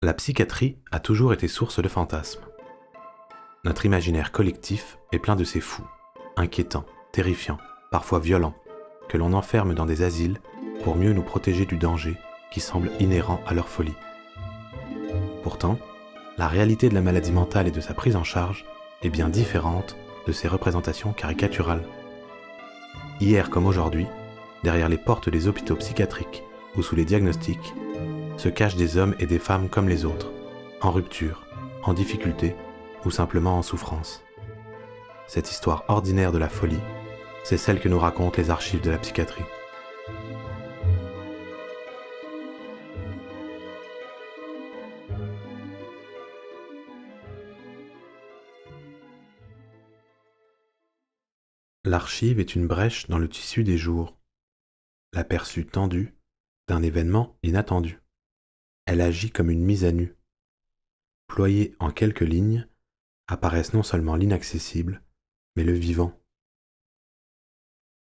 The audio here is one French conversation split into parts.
La psychiatrie a toujours été source de fantasmes. Notre imaginaire collectif est plein de ces fous, inquiétants, terrifiants, parfois violents, que l'on enferme dans des asiles pour mieux nous protéger du danger qui semble inhérent à leur folie. Pourtant, la réalité de la maladie mentale et de sa prise en charge est bien différente de ces représentations caricaturales. Hier comme aujourd'hui, derrière les portes des hôpitaux psychiatriques ou sous les diagnostics, se cachent des hommes et des femmes comme les autres, en rupture, en difficulté ou simplement en souffrance. Cette histoire ordinaire de la folie, c'est celle que nous racontent les archives de la psychiatrie. L'archive est une brèche dans le tissu des jours, l'aperçu tendu d'un événement inattendu. Elle agit comme une mise à nu. Ployée en quelques lignes, apparaissent non seulement l'inaccessible, mais le vivant.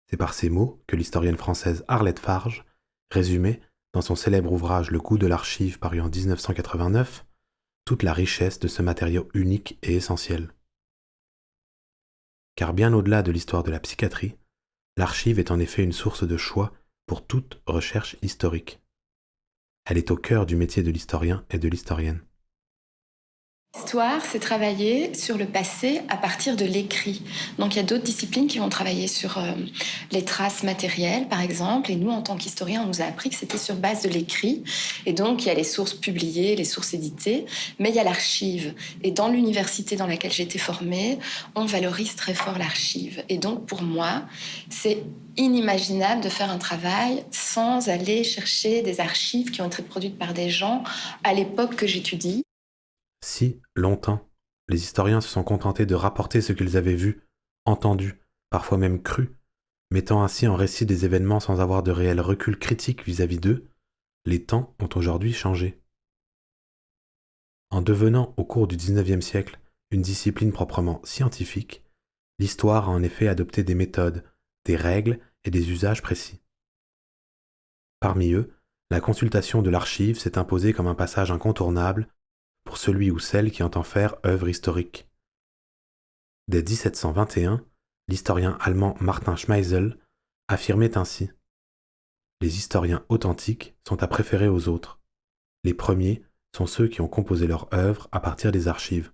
C'est par ces mots que l'historienne française Arlette Farge résumait, dans son célèbre ouvrage Le goût de l'archive paru en 1989, toute la richesse de ce matériau unique et essentiel. Car bien au-delà de l'histoire de la psychiatrie, l'archive est en effet une source de choix pour toute recherche historique. Elle est au cœur du métier de l'historien et de l'historienne. L'histoire, c'est travailler sur le passé à partir de l'écrit. Donc il y a d'autres disciplines qui vont travailler sur les traces matérielles, par exemple. Et nous, en tant qu'historiens, on nous a appris que c'était sur base de l'écrit. Et donc il y a les sources publiées, les sources éditées, mais il y a l'archive. Et dans l'université dans laquelle j'ai été formée, on valorise très fort l'archive. Et donc pour moi, c'est inimaginable de faire un travail sans aller chercher des archives qui ont été produites par des gens à l'époque que j'étudie. Si, longtemps, les historiens se sont contentés de rapporter ce qu'ils avaient vu, entendu, parfois même cru, mettant ainsi en récit des événements sans avoir de réel recul critique vis-à-vis d'eux, les temps ont aujourd'hui changé. En devenant, au cours du XIXe siècle, une discipline proprement scientifique, l'histoire a en effet adopté des méthodes, des règles et des usages précis. Parmi eux, la consultation de l'archive s'est imposée comme un passage incontournable pour celui ou celle qui entend faire œuvre historique. Dès 1721, l'historien allemand Martin Schmeisel affirmait ainsi : « Les historiens authentiques sont à préférer aux autres. Les premiers sont ceux qui ont composé leur œuvre à partir des archives. »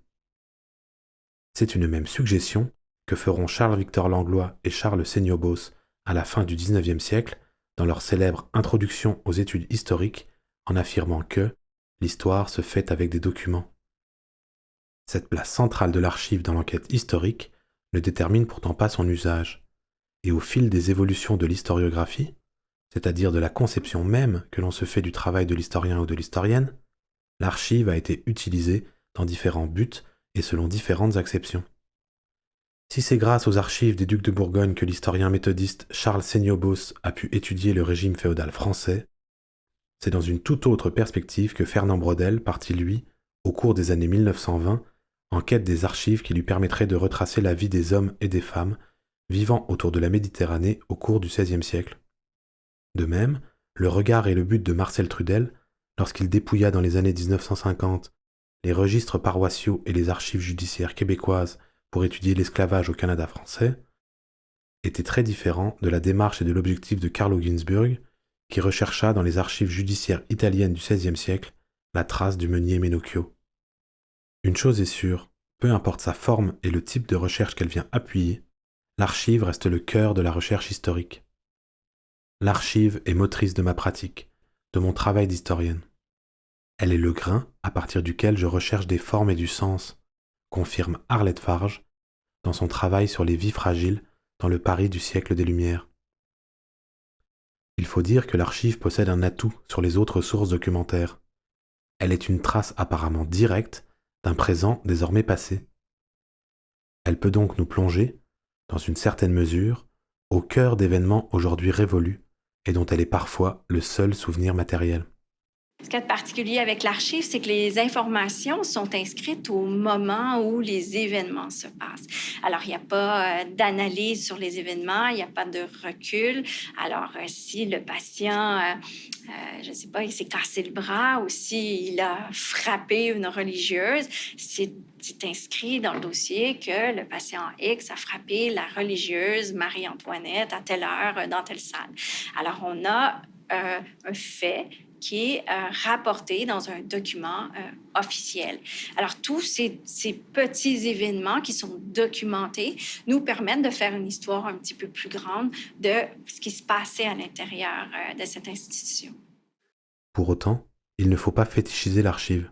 C'est une même suggestion que feront Charles-Victor Langlois et Charles Seignobos à la fin du XIXe siècle dans leur célèbre Introduction aux études historiques en affirmant que l'histoire se fait avec des documents. Cette place centrale de l'archive dans l'enquête historique ne détermine pourtant pas son usage, et au fil des évolutions de l'historiographie, c'est-à-dire de la conception même que l'on se fait du travail de l'historien ou de l'historienne, l'archive a été utilisée dans différents buts et selon différentes acceptions. Si c'est grâce aux archives des ducs de Bourgogne que l'historien méthodiste Charles Seignobos a pu étudier le régime féodal français, c'est dans une toute autre perspective que Fernand Braudel partit, lui, au cours des années 1920, en quête des archives qui lui permettraient de retracer la vie des hommes et des femmes vivant autour de la Méditerranée au cours du XVIe siècle. De même, le regard et le but de Marcel Trudel, lorsqu'il dépouilla dans les années 1950 les registres paroissiaux et les archives judiciaires québécoises pour étudier l'esclavage au Canada français, était très différent de la démarche et de l'objectif de Carlo Ginzburg, qui rechercha dans les archives judiciaires italiennes du XVIe siècle la trace du meunier Menocchio. Une chose est sûre, peu importe sa forme et le type de recherche qu'elle vient appuyer, l'archive reste le cœur de la recherche historique. L'archive est motrice de ma pratique, de mon travail d'historienne. Elle est le grain à partir duquel je recherche des formes et du sens, confirme Arlette Farge dans son travail sur les vies fragiles dans le Paris du siècle des Lumières. Il faut dire que l'archive possède un atout sur les autres sources documentaires. Elle est une trace apparemment directe d'un présent désormais passé. Elle peut donc nous plonger, dans une certaine mesure, au cœur d'événements aujourd'hui révolus et dont elle est parfois le seul souvenir matériel. Ce qu'il y a de particulier avec l'archive, c'est que les informations sont inscrites au moment où les événements se passent. Alors, il n'y a pas d'analyse sur les événements, il n'y a pas de recul. Alors, si le patient je ne sais pas, il s'est cassé le bras ou s'il a frappé une religieuse, c'est inscrit dans le dossier que le patient X a frappé la religieuse Marie-Antoinette à telle heure dans telle salle. Alors, on a un fait qui est rapporté dans un document officiel. Alors, tous ces petits événements qui sont documentés nous permettent de faire une histoire un petit peu plus grande de ce qui se passait à l'intérieur de cette institution. Pour autant, il ne faut pas fétichiser l'archive.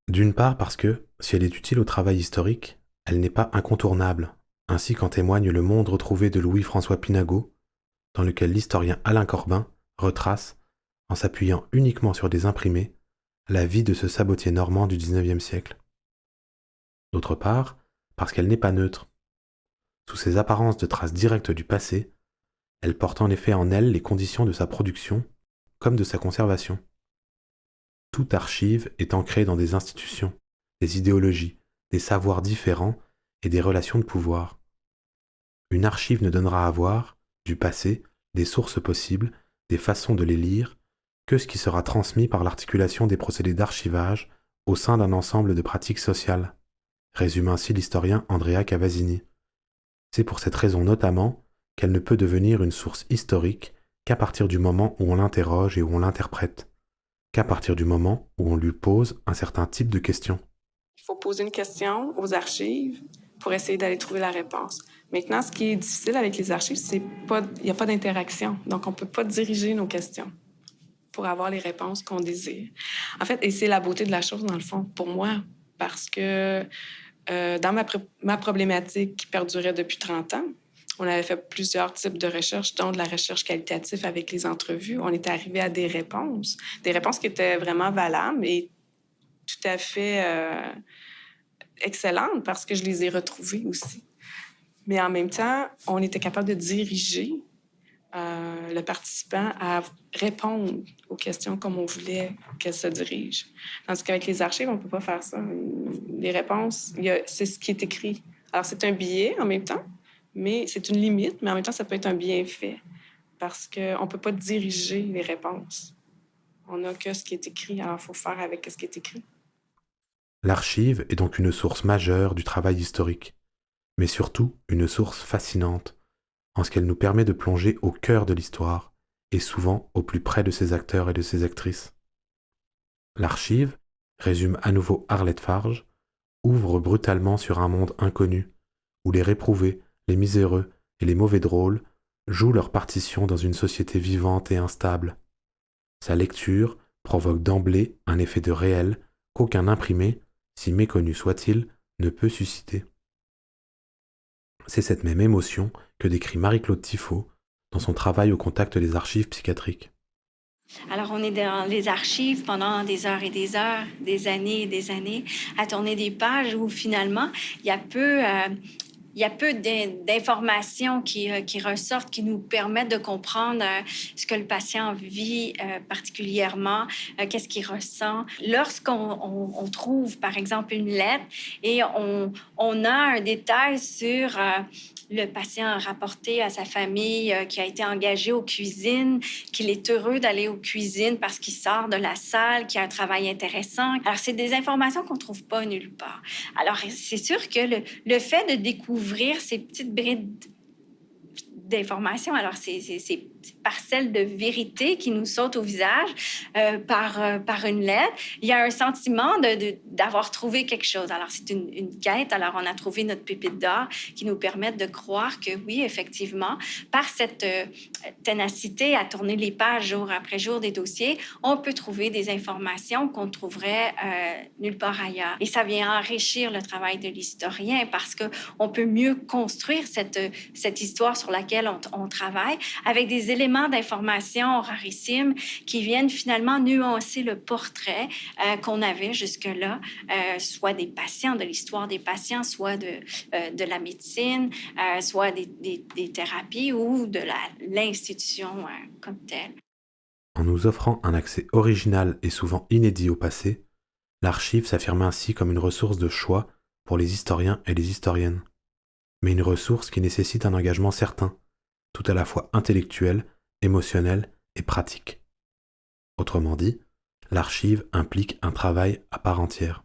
D'une part parce que, si elle est utile au travail historique, elle n'est pas incontournable, ainsi qu'en témoigne le monde retrouvé de Louis-François Pinagot, dans lequel l'historien Alain Corbin retrace, en s'appuyant uniquement sur des imprimés, la vie de ce sabotier normand du XIXe siècle. D'autre part, parce qu'elle n'est pas neutre. Sous ses apparences de traces directes du passé, elle porte en effet en elle les conditions de sa production, comme de sa conservation. Toute archive est ancrée dans des institutions, des idéologies, des savoirs différents et des relations de pouvoir. Une archive ne donnera à voir, du passé, des sources possibles, des façons de les lire, que ce qui sera transmis par l'articulation des procédés d'archivage au sein d'un ensemble de pratiques sociales, résume ainsi l'historien Andrea Cavazzini. C'est pour cette raison notamment qu'elle ne peut devenir une source historique qu'à partir du moment où on l'interroge et où on l'interprète, qu'à partir du moment où on lui pose un certain type de questions. Il faut poser une question aux archives pour essayer d'aller trouver la réponse. Maintenant, ce qui est difficile avec les archives, il n'y a pas d'interaction. Donc, on ne peut pas diriger nos questions pour avoir les réponses qu'on désire. En fait, et c'est la beauté de la chose, dans le fond, pour moi, parce que dans ma problématique qui perdurait depuis 30 ans, on avait fait plusieurs types de recherches, dont de la recherche qualitative avec les entrevues. On était arrivé à des réponses qui étaient vraiment valables et tout à fait excellentes parce que je les ai retrouvées aussi. Mais en même temps, on était capable de diriger le participant à répondre aux questions comme on voulait qu'elles se dirigent. Tandis qu'avec les archives, on ne peut pas faire ça. Les réponses, c'est ce qui est écrit. Alors, c'est un biais en même temps, mais c'est une limite, mais en même temps, ça peut être un bienfait parce qu'on ne peut pas diriger les réponses. On n'a que ce qui est écrit, alors il faut faire avec ce qui est écrit. L'archive est donc une source majeure du travail historique, mais surtout une source fascinante, en ce qu'elle nous permet de plonger au cœur de l'histoire, et souvent au plus près de ses acteurs et de ses actrices. L'archive, résume à nouveau Arlette Farge, ouvre brutalement sur un monde inconnu, où les réprouvés, les miséreux et les mauvais drôles jouent leur partition dans une société vivante et instable. Sa lecture provoque d'emblée un effet de réel qu'aucun imprimé, si méconnu soit-il, ne peut susciter. C'est cette même émotion que décrit Marie-Claude Tifo dans son travail au contact des archives psychiatriques. Alors, on est dans les archives pendant des heures et des heures, des années et des années, à tourner des pages où finalement, il y a peu d'informations qui ressortent, qui nous permettent de comprendre ce que le patient vit particulièrement, qu'est-ce qu'il ressent. Lorsqu'on trouve, par exemple, une lettre et on a un détail sur le patient rapporté à sa famille qui a été engagé aux cuisines, qu'il est heureux d'aller aux cuisines parce qu'il sort de la salle, qu'il a un travail intéressant. Alors, c'est des informations qu'on ne trouve pas nulle part. Alors, c'est sûr que le fait de découvrir ces petites brides d'informations, alors ces parcelles de vérité qui nous sautent au visage par une lettre, il y a un sentiment d'avoir trouvé quelque chose. Alors, c'est une quête. Alors, on a trouvé notre pépite d'or qui nous permet de croire que oui, effectivement, par cette ténacité à tourner les pages jour après jour des dossiers, on peut trouver des informations qu'on ne trouverait nulle part ailleurs. Et ça vient enrichir le travail de l'historien parce qu'on peut mieux construire cette histoire sur laquelle on travaille avec des éléments d'information rarissimes qui viennent finalement nuancer le portrait qu'on avait jusque-là, soit des patients, de l'histoire des patients, soit de la médecine, soit des thérapies ou de l'institution comme telle. En nous offrant un accès original et souvent inédit au passé, l'archive s'affirme ainsi comme une ressource de choix pour les historiens et les historiennes. Mais une ressource qui nécessite un engagement certain, tout à la fois intellectuel, émotionnel et pratique. Autrement dit, l'archive implique un travail à part entière.